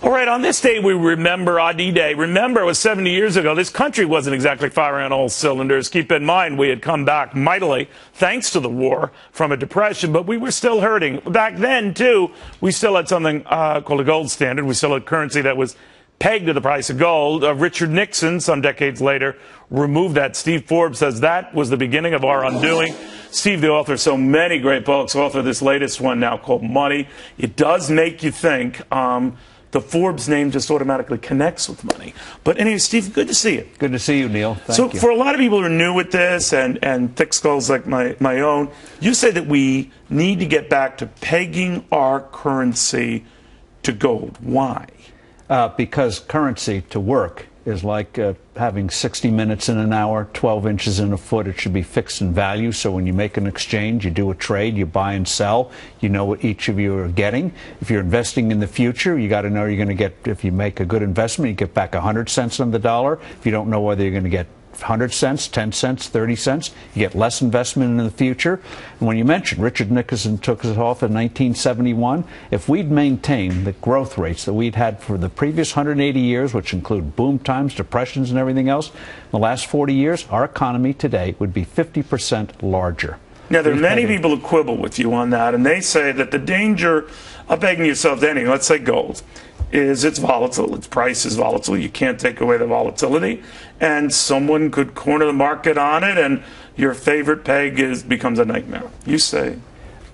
All right, on this day we remember ID Day. Remember, it was 70 years ago. This country wasn't exactly firing on all cylinders. Keep in mind, we had come back mightily, thanks to the war, from a depression, but we were still hurting. Back then, too, we still had something called a gold standard. We still had currency that was pegged to the price of gold. Richard Nixon, some decades later, removed that. Steve Forbes says that was the beginning of our undoing. Steve, the author of so many great books, author of this latest one now called Money. It does make you think. The Forbes name just automatically connects with money. But anyway, Steve, good to see you. Good to see you, Neil. Thank you. For a lot of people who are new with this and thick skulls like my own, you say that we need to get back to pegging our currency to gold. Why? Because currency to work is like having 60 minutes in an hour, 12 inches in a foot. It should be fixed in value. So when you make an exchange, you do a trade, you buy and sell, you know what each of you are getting. If you're investing in the future, you got to know you're going to get, if you make a good investment, you get back 100 cents on the dollar. If you don't know whether you're going to get 100 cents, 10 cents, 30 cents, you get less investment in the future. And when you mentioned Richard Nixon took us off in 1971, if we'd maintained the growth rates that we'd had for the previous 180 years, which include boom times, depressions, and everything else, in the last 40 years, our economy today would be 50% larger. Now, there are many people who quibble with you on that, and they say that the danger of pegging yourself to anything, let's say gold, is it's volatile, its price is volatile, you can't take away the volatility, and someone could corner the market on it, and your favorite peg becomes a nightmare. You say?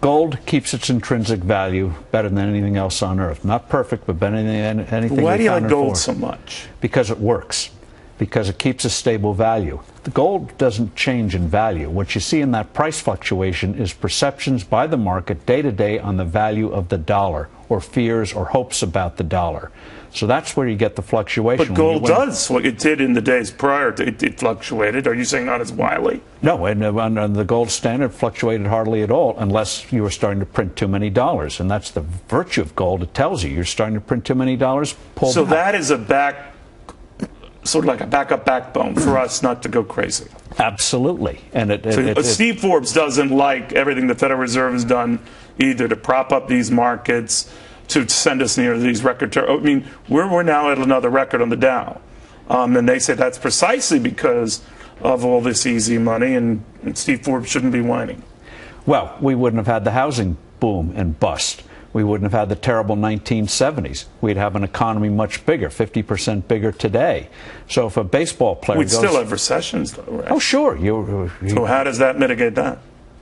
Gold keeps its intrinsic value better than anything else on earth. Not perfect, but better than anything. Why do you like gold so much? Because it works. Because it keeps a stable value. The gold doesn't change in value. What you see in that price fluctuation is perceptions by the market day to day on the value of the dollar, or fears or hopes about the dollar. So that's where you get the fluctuation. But gold does what it did in the days prior to it fluctuated. Are you saying not as wildly? No, and on the gold standard, it fluctuated hardly at all unless you were starting to print too many dollars. And that's the virtue of gold. It tells you you're starting to print too many dollars, pull back. So that is sort of like a backup backbone for us not to go crazy. Absolutely. And Steve Forbes doesn't like everything the Federal Reserve has done either to prop up these markets, to send us near these record. I mean, we're now at another record on the Dow. And they say that's precisely because of all this easy money, and Steve Forbes shouldn't be whining. Well, we wouldn't have had the housing boom and bust. We wouldn't have had the terrible 1970s. We'd have an economy much bigger, 50% bigger today. So if a baseball player We'd still have recessions, though, right? Oh, sure. So how does that mitigate that?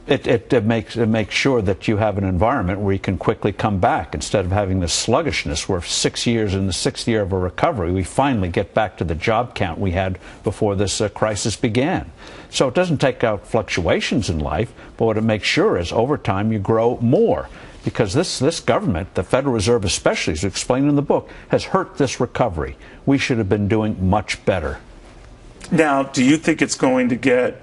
It makes sure that you have an environment where you can quickly come back instead of having this sluggishness where 6 years in the sixth year of a recovery, we finally get back to the job count we had before this crisis began. So it doesn't take out fluctuations in life, but what it makes sure is over time you grow more. Because this government, the Federal Reserve especially, as explained in the book, has hurt this recovery. We should have been doing much better. Now, do you think it's going to get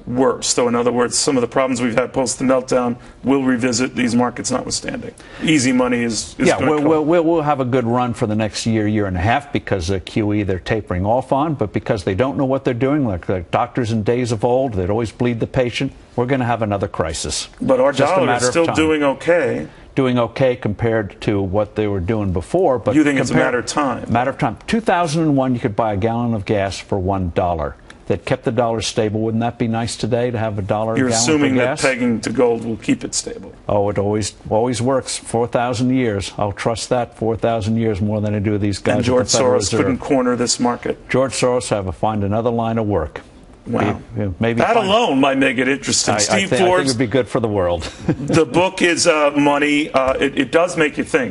worse? So, in other words, some of the problems we've had post the meltdown will revisit, these markets notwithstanding. Easy money is yeah, we'll have a good run for the next year and a half because of QE they're tapering off on, but because they don't know what they're doing, like doctors in days of old, they'd always bleed the patient, we're going to have another crisis. But our dollar is still doing okay. Doing okay compared to what they were doing before. But you think it's a matter of time? Matter of time. 2001, you could buy a gallon of gas for $1. That kept the dollar stable. Wouldn't that be nice today to have a dollar a gallon for gas? You're assuming that pegging to gold will keep it stable. Oh, it always works. 4,000 years. I'll trust that 4,000 years more than I do these guys. And George Soros couldn't corner this market. George Soros have to find another line of work. Wow. Maybe that alone might make it interesting. Steve Forbes, I think it would be good for the world. The book is Money. It does make you think.